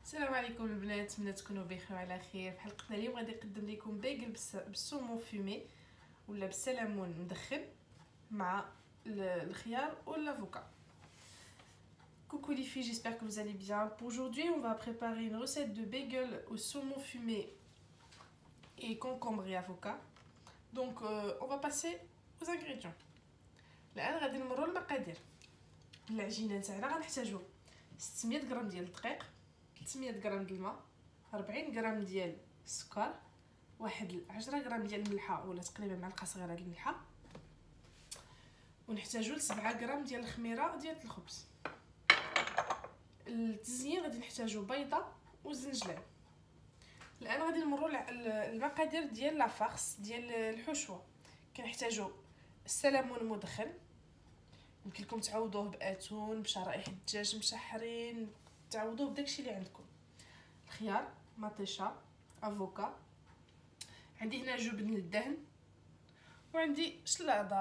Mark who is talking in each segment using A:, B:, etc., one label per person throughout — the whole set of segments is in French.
A: السلام عليكم البنات، نتمنى تكونوا بخير وعلى خير. في حلقتنا اليوم غادي نقدم لكم باجل بالسومون فومي ولا بالسلمون مدخن مع الخيار ou l'avocat. Coucou les filles, j'espère que vous allez bien. Pour aujourd'hui, on va préparer une recette de bagel au saumon fumé et concombre et avocat. Donc on va passer aux ingrédients. الان غادي نمروا المقادير. العجينه تاعنا غنحتاجو 600 غرام ديال الدقيق، 300 غرام د الماء، 40 غرام ديال السكر، واحد 10 غرام ديال الملحه ولا تقريبا معلقه صغيره ديال الملحه، ونحتاجو 7 غرام ديال الخميره ديال الخبز. التزيين غادي نحتاجو بيضه وزنجلان. الان غادي نمروا المقادير ديال لا فارس ديال الحشوه. كنحتاجو السلمون مدخن، يمكن لكم تعوضوه باتون بشرائح الدجاج مشحرين، تعوضوه بداكشي اللي عندكم. الخيار، مطيشه، افوكا، عندي هنا جبن للدهن، وعندي شلاضه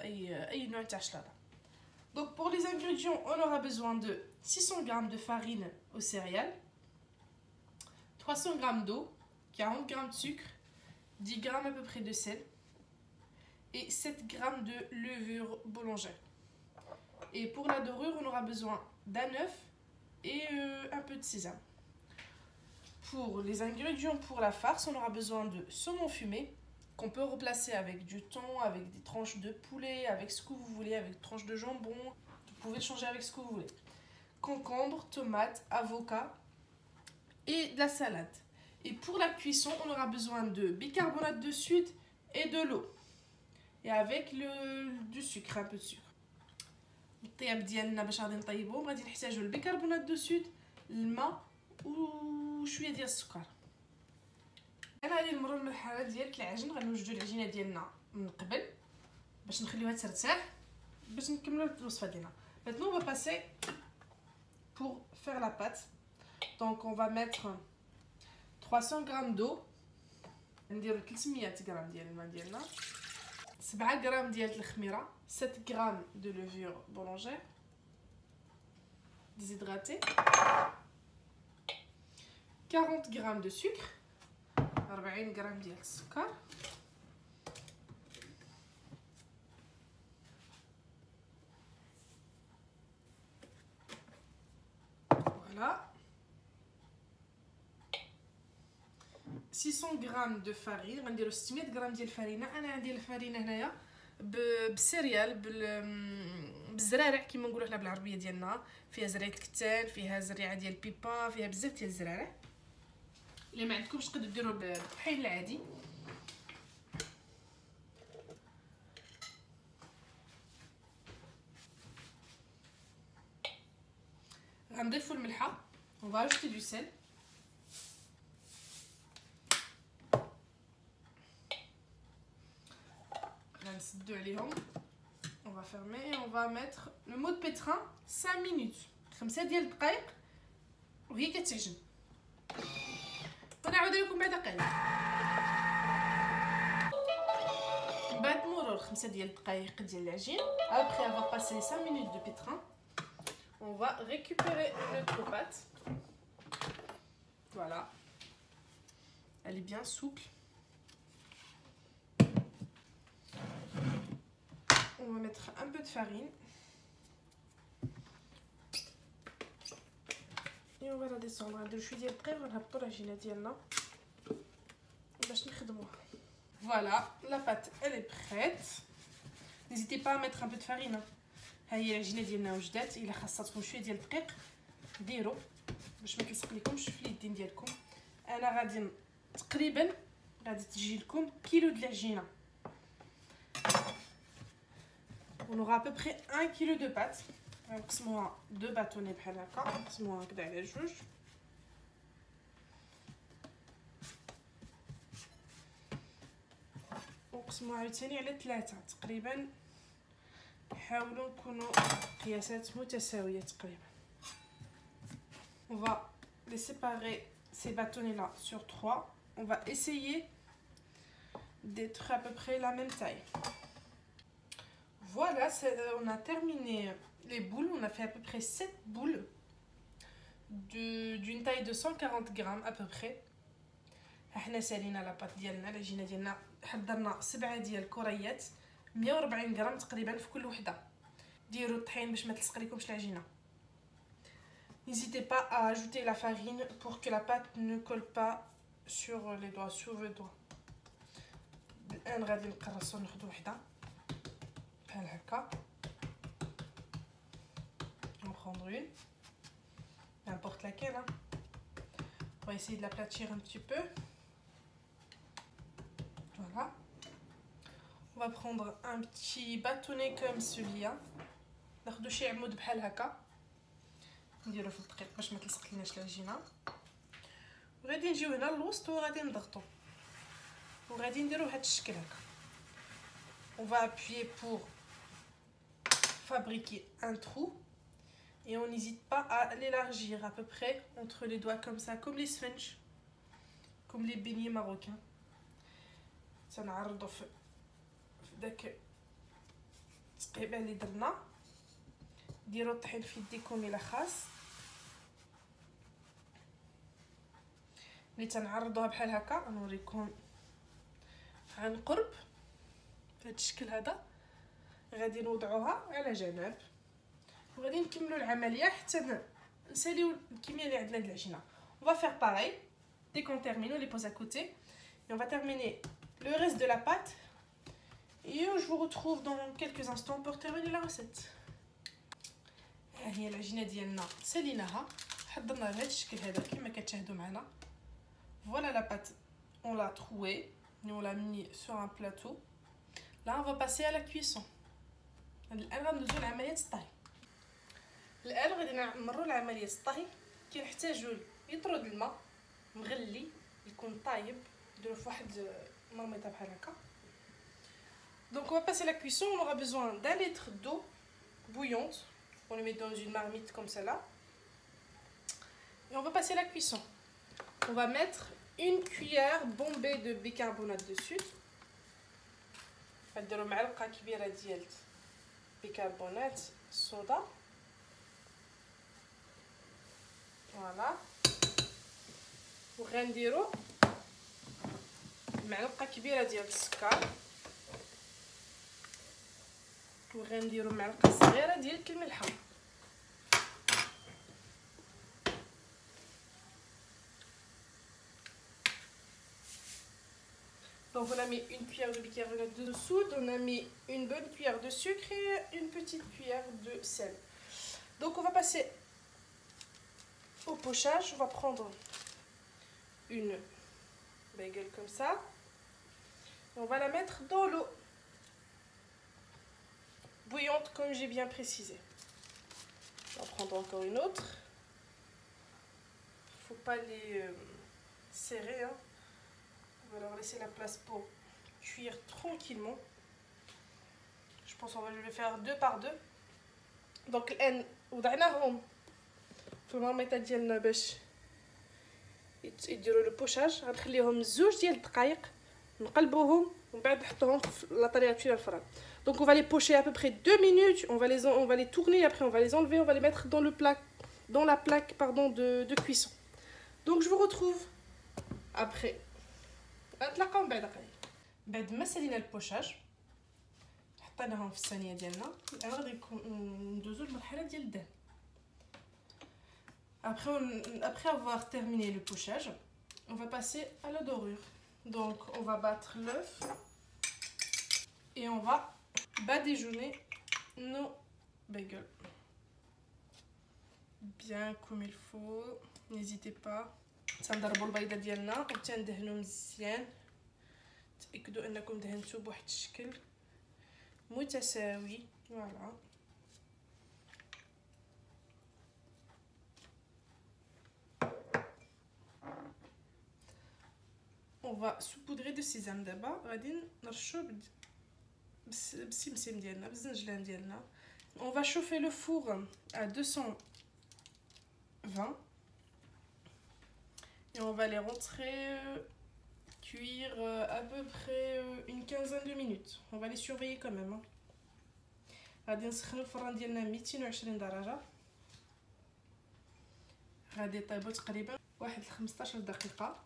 A: اي نوع تاع شلاضه. Donc pour les ingrédients, on aura besoin de 600 g de farine aux céréales, 300 g d'eau, 40 g de sucre, 10 g à peu près de sel et 7 g de levure boulangère. Et pour la dorure, on aura besoin d'un œuf et un peu de sésame. Pour les ingrédients pour la farce, on aura besoin de saumon fumé qu'on peut replacer avec du thon, avec des tranches de poulet, avec ce que vous voulez, avec des tranches de jambon. Vous pouvez le changer avec ce que vous voulez. Concombre, tomate, avocat et de la salade. Et pour la cuisson, on aura besoin de bicarbonate de soude et de l'eau. Et avec du sucre, un peu de sucre. الطياب ديالنا باش غادي نطيبوه غادي نحتاجو البيكربونات دو سود، الماء وشويه ديال السكر. انا غادي نمروا للمرحله ديال العجن. غنوجدوا العجينه ديالنا من قبل باش نخليوها ترتاح باش نكملوا الوصفه ديالنا. Maintenant on va passer pour faire la pâte. Donc on va mettre 300 g d'eau، نديرو 300 غرام ديال الماء ديالنا، 7 غرام ديال الخميره، 7 غرام de levure boulangère déshydratée، 40 غرام de sucre، 40 غرام ديال السكر، voilà، 600 غرام de farine. غنديرو 600 غرام ديال الفرينه. انا عندي الفرينه هنايا بالسيريال بالزرارع كيما نقولوا حنا بالعربيه ديالنا، فيها زريعه الكتان، فيها زريعه ديال البيبا، فيها بزاف ديال الزرارع. اللي ما عندكمش تقدروا ديروا بالطحين العادي. غنضيفوا الملحه، on va ajouter du sel، غنسدوا عليهم، on va fermer et on va mettre le mode pétrin 5 minutes، 5 ديال الدقائق وهي كتعجن. ونعاود لكم بعد قليل. بعد مرور 5 ديال الدقائق ديال العجين، après avoir passé 5 minutes de pétrin, on va récupérer notre pâte. Voilà, elle est bien souple. On va mettre un peu de farine et on va la descendre. نديرو شويه ديال الدقيق ونهبطوا العجينه ديالنا باش نخدموها. Voilà, la pâte elle est prête. N'hésitez pas à mettre un peu de farine. ها هي العجينه ديالنا وجدات. الا خاصاتكم شويه ديال الدقيق ديروا باش ما تلصق لكمش في اليدين ديالكم. انا غادي تقريبا غادي تجي لكم كيلو د العجينه. On aura à peu près 1 kg de pâte. نقسموها 2 bâtonnets بحال هكا، نقسموها هكذا على جوج. ونقسموها عاوتاني على 3 تقريبا. نحاولوا نكونوا قياسات متساويه تقريبا. On va les séparer ces bâtonnets là sur 3. On va essayer d'être à peu près la même taille. Voilà, on a terminé les boules. On a fait à peu près 7 boules d'une taille de 140 grammes à peu près. احنا سالينا لاباط ديالنا العجينه ديالنا، حضرنا 7 ديال الكريات 140 غرام تقريبا في كل وحده. ديروا الطحين باش ما تلصق لكمش العجينه. N'hésitez pas à ajouter la farine pour que la pâte ne colle pas sur les doigts, sur vos doigts. الان غادي نقرصوا ناخذ وحده بحال هكا. On va prendre une, n'importe laquelle, hein. On va essayer de l'aplatir un petit peu. Voilà. On va prendre un petit bâtonnet comme celui-là. ناخذ شي عمود بحال هكا نديرو في الدقيق باش ما تلصق ليناش العجينه. وغادي نجيو هنا للوسط وغادي نضغطو وغادي نديرو بهذا الشكل هكا. On va appuyer pour fabriquer un trou. Et on n'hésite pas à l'élargir à peu près entre les doigts comme ça, comme les sponges, comme les beignets marocains. Ça نعرضو في داك تقريبا اللي درنا. ديروا الطحين في يديكم الى خاص. ملي تنعرضوها بحال هكا نوريكم عن قرب بهذا الشكل هذا. غادي نوضعوها على جنب وغادي نكملوا العمليه حتى نساليو الكميه اللي عندنا ديال العجينه. On va faire pareil dès qu'on termine, on les pose à côté et on va terminer le reste de la pâte et je vous retrouve dans quelques instants pour terminer la recette. ها هي العجينه ديالنا ساليناها حضرنا بهذا الشكل هذا كما كتشاهدوا معنا. Voilà la pâte, on l'a trouée et on l'a mis sur un plateau. Là on va passer à la cuisson. الان غندوزو لعمليه الطهي. الان غادي نمروا لعمليه الطهي. كنحتاجوا لتر د الماء مغلي يكون طايب. نديرو في واحد مرميطه بحال هكا. Donc on va passer à la cuisson. On aura besoin d'un litre d'eau bouillante. On le met dans une marmite comme celle-là. Et on va passer à la cuisson. On va mettre une cuillère bombée de bicarbonate de soude. غنديرو معلقه كبيره ديال بيكربونات الصودا. فوالا. وغنديرو معلقه كبيره ديال السكر. وغنديرو معلقه صغيره ديال الملح. Donc on a mis une cuillère de bicarbonate de soude, on a mis une bonne cuillère de sucre et une petite cuillère de sel. Donc on va passer au pochage. On va prendre une bagel comme ça. Et on va la mettre dans l'eau bouillante comme j'ai bien précisé. On va prendre encore une autre. Il ne faut pas les serrer, hein. On va leur laisser la place pour cuire tranquillement. Je pense qu'on va le faire deux par deux. Donc الان وضعناهم في المرميطه ديالنا باش يديروا لو بوشاج. غنخليهم 2 ديال الدقائق نقلبوهم ومن بعد نحطوهم في لاطاريا في الفران. Donc on va les pocher à peu près 2 minutes. On va les tourner, après on va les enlever, on va les mettre dans la plaque de cuisson. Donc je vous retrouve après. نتلاقاو من بعد قليل. بعد ما سالينا البوشاج حطيناهم في الصينيه ديالنا. الان غادي ندوزو للمرحله ديال الدهن. Après avoir terminé le pochage, on va passer à la dorure. Donc on va battre l'œuf et on va badigeonner nos bagels bien comme il faut. N'hésitez pas. تنضربوا البيضه ديالنا وتندهنوا مزيان. تاكدوا انكم دهنتوا بواحد الشكل متساوي. فوالا. On va saupoudrer de sésame دابا. غادي نرشوا بالسمسم ديالنا بالزنجلان ديالنا. On va chauffer le four à 220 et on va les rentrer cuire à peu près une quinzaine de minutes. On va les surveiller quand même. غادي نسخنوا الفران ديالنا 220 درجه. غادي يطيبوا تقريبا واحد 15 دقيقه،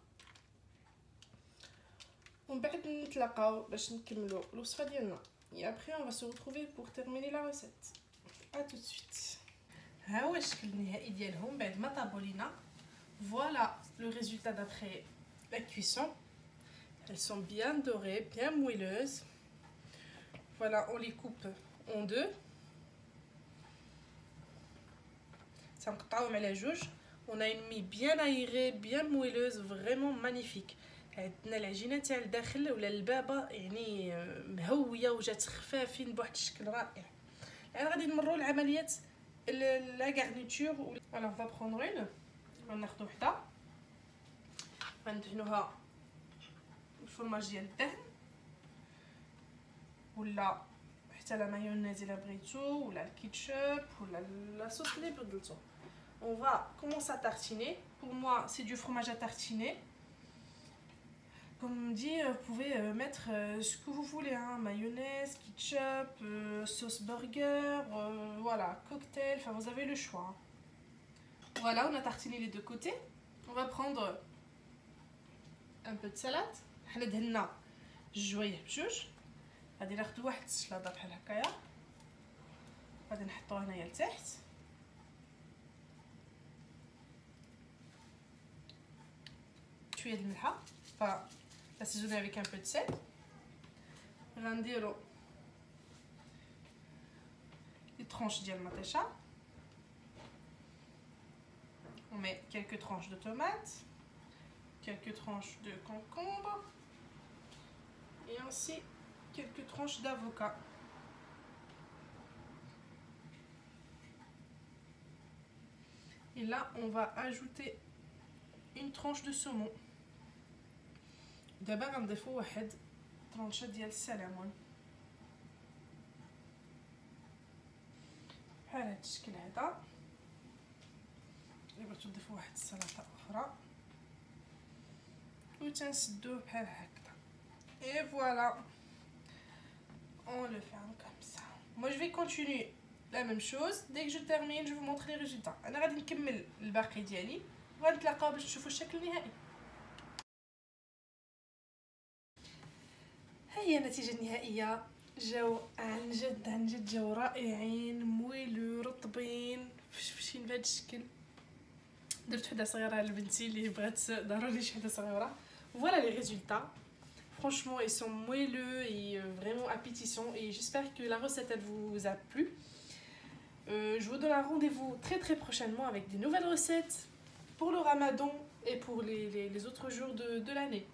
A: ومن بعد نتلاقاو باش نكملوا الوصفه ديالنا. et après on va se retrouver pour terminer la recette. À tout de suite. ها هو الشكل النهائي ديالهم بعد ما طابوا لينا. Voilà le résultat d'après la cuisson. Elles sont bien dorées, bien moelleuses. Voilà, on les coupe en deux. Ça me قطعوهم على جوج. On a une mie bien aérée, bien moelleuse, vraiment magnifique. عندنا العجينه تاع الداخل ولا البابه يعني مهويه وجات خفافين بواحد الشكل رائع. الان غادي نمروا لعمليه لا غارنيتور. فوالا on va prendre une. غناخذ وحده غندهنوها بالفرماج ديال الدهن ولا حتى لا مايونيز الا بغيتو ولا الكيتشوب ولا لاصوص اللي بغيتو. On va commencer à tartiner. Pour moi, c'est du fromage à tartiner. Comme on dit, vous pouvez mettre ce que vous voulez, hein, mayonnaise, ketchup, sauce burger, voilà, cocktail, enfin vous avez le choix. Voilà, on a tartiné les deux côtés. On va prendre un peu de salade. حنا دهنا جويه بجوج. غادي ناخذ واحد السلاطه بحال هكايا، غادي نحطوها هنايا لتحت. شويه د الملحه، assaisonner avec un peu de sel. غنديرو les tranches ديال المطيشه. On met quelques tranches de tomates, quelques tranches de concombre et ainsi quelques tranches d'avocat. Et là, on va ajouter une tranche de saumon. دابا غنضيفو واحد طرونشه ديال السلمون بحال هاد الشكل هذا. الا بغيتو تضيفو واحد السلطه اخرى وتنسدوه بحال هكذا. et voilà, on le ferme comme ça. Moi je vais continuer la même chose. Dès que je termine, je vous montre les résultats. انا غادي نكمل الباقي ديالي وغنتلاقاو باش نشوفوا الشكل النهائي. هي النتيجه النهائيه. جاو عن جد جاو رائعين، مويلو رطبين فشفشين بهذا الشكل. درت وحده صغيره لبنتي اللي بغات ضروري شي وحده صغيره. Voilà les résultats. Franchement, ils sont moelleux et vraiment appétissants. Et j'espère que la recette elle vous a plu. Je vous donne un rendez-vous très prochainement avec des nouvelles recettes pour le Ramadan et pour les autres jours de l'année.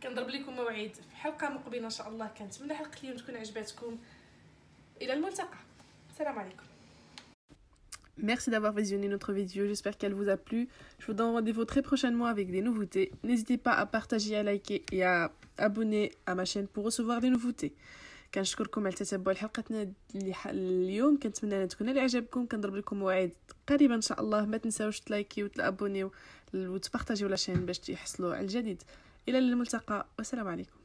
A: كنضرب لكم موعد في حلقه مقبله ان شاء الله. كنتمنى حلقه اليوم تكون عجبتكم. الى الملتقى. السلام عليكم. Merci d'avoir visionné notre vidéo, j'espère qu'elle vous a plu. Je vous donne rendez-vous très prochainement avec des nouveautés. N'hésitez pas à partager, à liker et à abonner à ma chaîne pour recevoir des nouveautés. كنشكركم على تتبع حلقتنا اليوم. كنتمنى ان تكون عجبكم. كنضرب لكم موعد قريبا ان شاء الله. ما تنساوش تلايكيو وتابونيو وتبارطاجيو لا شين باش تحصلوا على الجديد. الى الملتقى والسلام عليكم.